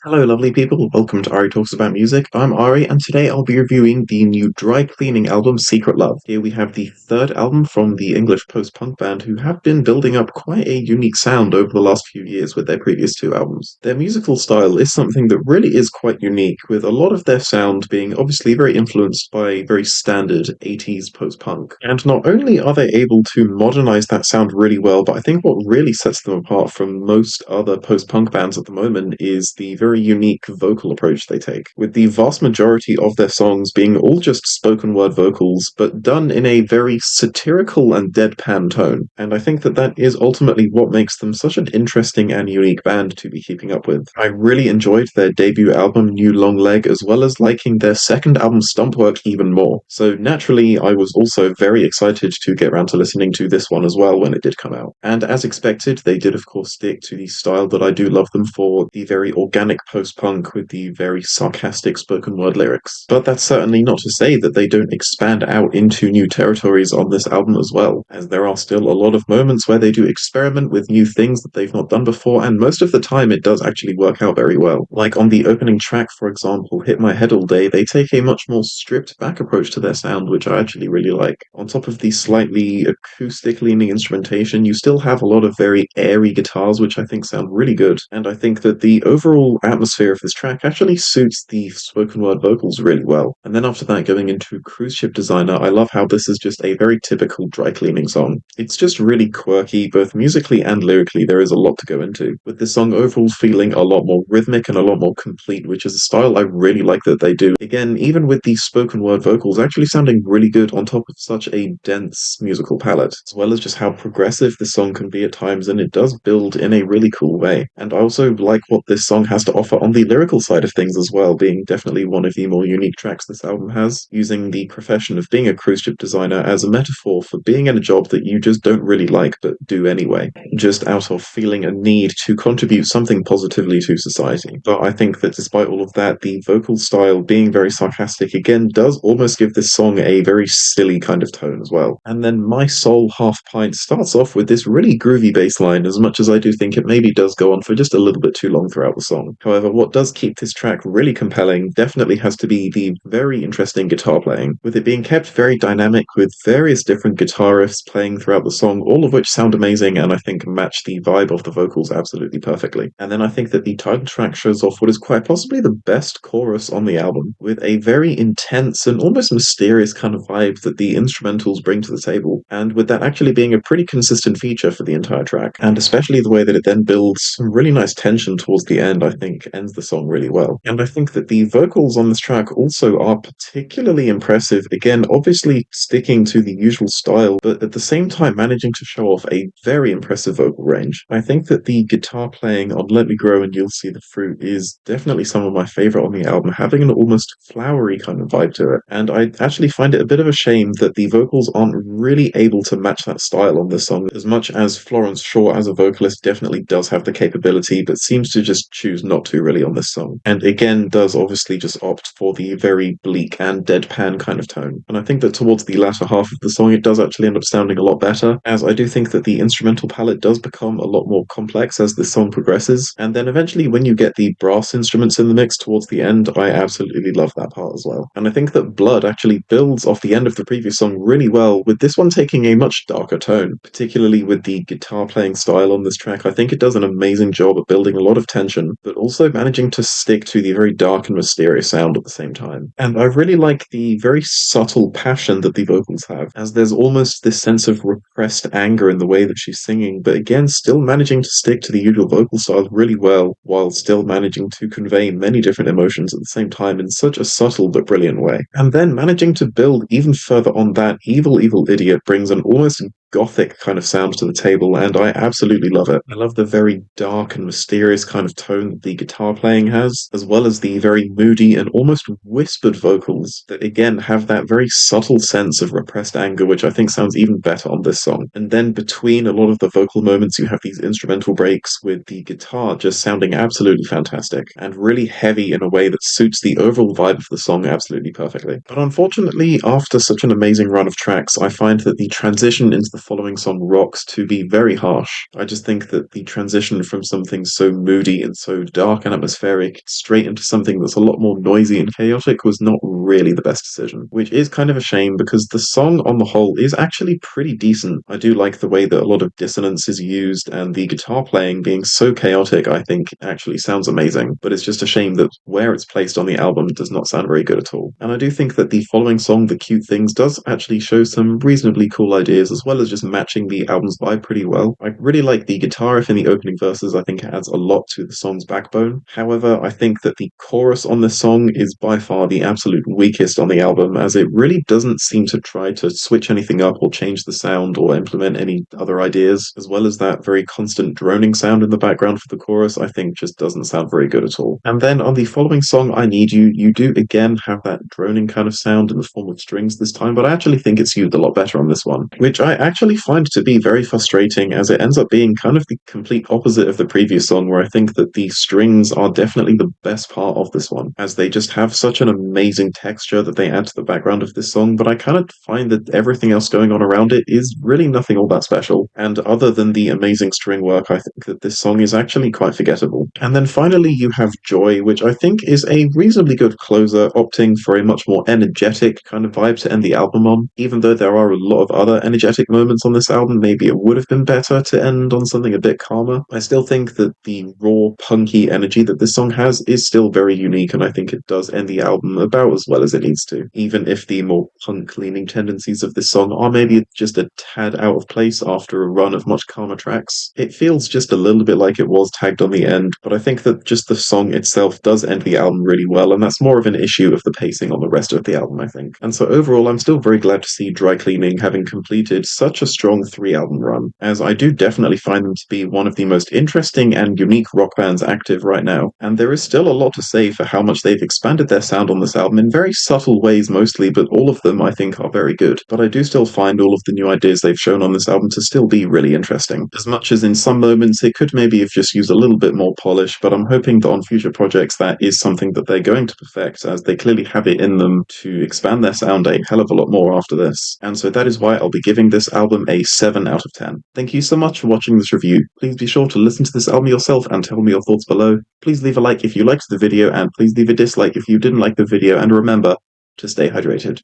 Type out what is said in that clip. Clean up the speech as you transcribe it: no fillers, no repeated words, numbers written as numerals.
Hello, lovely people. Welcome to Ari Talks About Music. I'm Ari, and today I'll be reviewing the new dry cleaning album, Secret Love. Here we have the third album from the English post-punk band who have been building up quite a unique sound over the last few years with their previous two albums. Their musical style is something that really is quite unique, with a lot of their sound being obviously very influenced by very standard 80s post-punk. And not only are they able to modernize that sound really well, but I think what really sets them apart from most other post-punk bands at the moment is the very unique vocal approach they take, with the vast majority of their songs being all just spoken word vocals, but done in a very satirical and deadpan tone. And I think that that is ultimately what makes them such an interesting and unique band to be keeping up with. I really enjoyed their debut album, New Long Leg, as well as liking their second album, Stumpwork, even more. So naturally, I was also very excited to get around to listening to this one as well when it did come out. And as expected, they did of course stick to the style that I do love them for, the very organic post-punk with the very sarcastic spoken word lyrics. But that's certainly not to say that they don't expand out into new territories on this album as well, as there are still a lot of moments where they do experiment with new things that they've not done before, and most of the time it does actually work out very well. Like on the opening track, for example, Hit My Head All Day, they take a much more stripped back approach to their sound, which I actually really like. On top of the slightly acoustic leaning instrumentation, you still have a lot of very airy guitars, which I think sound really good, and I think that the overall atmosphere of this track actually suits the spoken word vocals really well. And then after that, going into Cruise Ship Designer, I love how this is just a very typical dry cleaning song. It's just really quirky, both musically and lyrically. There is a lot to go into, with this song overall feeling a lot more rhythmic and a lot more complete, which is a style I really like that they do. Again, even with the spoken word vocals actually sounding really good on top of such a dense musical palette, as well as just how progressive this song can be at times, and it does build in a really cool way. And I also like what this song has to offer on the lyrical side of things as well, being definitely one of the more unique tracks this album has, using the profession of being a cruise ship designer as a metaphor for being in a job that you just don't really like but do anyway, just out of feeling a need to contribute something positively to society. But I think that despite all of that, the vocal style being very sarcastic again does almost give this song a very silly kind of tone as well. And then My Soul Half Pint starts off with this really groovy bass line, as much as I do think it maybe does go on for just a little bit too long throughout the song. However, what does keep this track really compelling definitely has to be the very interesting guitar playing, with it being kept very dynamic with various different guitar riffs playing throughout the song, all of which sound amazing and I think match the vibe of the vocals absolutely perfectly. And then I think that the title track shows off what is quite possibly the best chorus on the album, with a very intense and almost mysterious kind of vibe that the instrumentals bring to the table, and with that actually being a pretty consistent feature for the entire track, and especially the way that it then builds some really nice tension towards the end, I think ends the song really well. And I think that the vocals on this track also are particularly impressive, again obviously sticking to the usual style, but at the same time managing to show off a very impressive vocal range. I think that the guitar playing on Let Me Grow and You'll See the Fruit is definitely some of my favorite on the album, having an almost flowery kind of vibe to it, and I actually find it a bit of a shame that the vocals aren't really able to match that style on this song, as much as Florence Shaw as a vocalist definitely does have the capability, but seems to just choose not to really on this song. And again, does obviously just opt for the very bleak and deadpan kind of tone. And I think that towards the latter half of the song, it does actually end up sounding a lot better, as I do think that the instrumental palette does become a lot more complex as this song progresses. And then eventually, when you get the brass instruments in the mix towards the end, I absolutely love that part as well. And I think that Blood actually builds off the end of the previous song really well, with this one taking a much darker tone, particularly with the guitar playing style on this track. I think it does an amazing job of building a lot of tension, but also managing to stick to the very dark and mysterious sound at the same time. And I really like the very subtle passion that the vocals have, as there's almost this sense of repressed anger in the way that she's singing, but again, still managing to stick to the usual vocal style really well, while still managing to convey many different emotions at the same time in such a subtle but brilliant way. And then managing to build even further on that, Evil Evil Idiot brings an almost gothic kind of sound to the table, and I absolutely love it. I love the very dark and mysterious kind of tone that the guitar playing has, as well as the very moody and almost whispered vocals that again have that very subtle sense of repressed anger, which I think sounds even better on this song. And then between a lot of the vocal moments, you have these instrumental breaks with the guitar just sounding absolutely fantastic and really heavy in a way that suits the overall vibe of the song absolutely perfectly. But unfortunately, after such an amazing run of tracks, I find that the transition into the following song rocks to be very harsh. I just think that the transition from something so moody and so dark and atmospheric straight into something that's a lot more noisy and chaotic was not really the best decision, which is kind of a shame because the song on the whole is actually pretty decent. I do like the way that a lot of dissonance is used, and the guitar playing being so chaotic, I think actually sounds amazing, but it's just a shame that where it's placed on the album does not sound very good at all. And I do think that the following song, The Cute Things, does actually show some reasonably cool ideas as well as just matching the album's vibe pretty well. I really like the guitar riff in the opening verses. I think it adds a lot to the song's backbone. However, I think that the chorus on this song is by far the absolute weakest on the album, as it really doesn't seem to try to switch anything up or change the sound or implement any other ideas, as well as that very constant droning sound in the background for the chorus, I think just doesn't sound very good at all. And then on the following song, I Need You, you do again have that droning kind of sound in the form of strings this time, but I actually think it's used a lot better on this one, which I actually find to be very frustrating, as it ends up being kind of the complete opposite of the previous song, where I think that the strings are definitely the best part of this one, as they just have such an amazing texture that they add to the background of this song, but I kind of find that everything else going on around it is really nothing all that special, and other than the amazing string work, I think that this song is actually quite forgettable. And then finally you have Joy, which I think is a reasonably good closer, opting for a much more energetic kind of vibe to end the album on. Even though there are a lot of other energetic moments on this album, maybe it would have been better to end on something a bit calmer. I still think that the raw, punky energy that this song has is still very unique, and I think it does end the album about as well as it needs to, even if the more punk-leaning tendencies of this song are maybe just a tad out of place after a run of much calmer tracks. It feels just a little bit like it was tagged on the end, but I think that just the song itself does end the album really well, and that's more of an issue of the pacing on the rest of the album, I think. And so overall, I'm still very glad to see Dry Cleaning having completed such a strong 3-album run, as I do definitely find them to be one of the most interesting and unique rock bands active right now, and there is still a lot to say for how much they've expanded their sound on this album in very subtle ways mostly, but all of them I think are very good. But I do still find all of the new ideas they've shown on this album to still be really interesting, as much as in some moments it could maybe have just used a little bit more polish, but I'm hoping that on future projects that is something that they're going to perfect, as they clearly have it in them to expand their sound a hell of a lot more after this. And so that is why I'll be giving this album a 7 out of 10. Thank you so much for watching this review. Please be sure to listen to this album yourself and tell me your thoughts below. Please leave a like if you liked the video, and please leave a dislike if you didn't like the video, and remember to stay hydrated.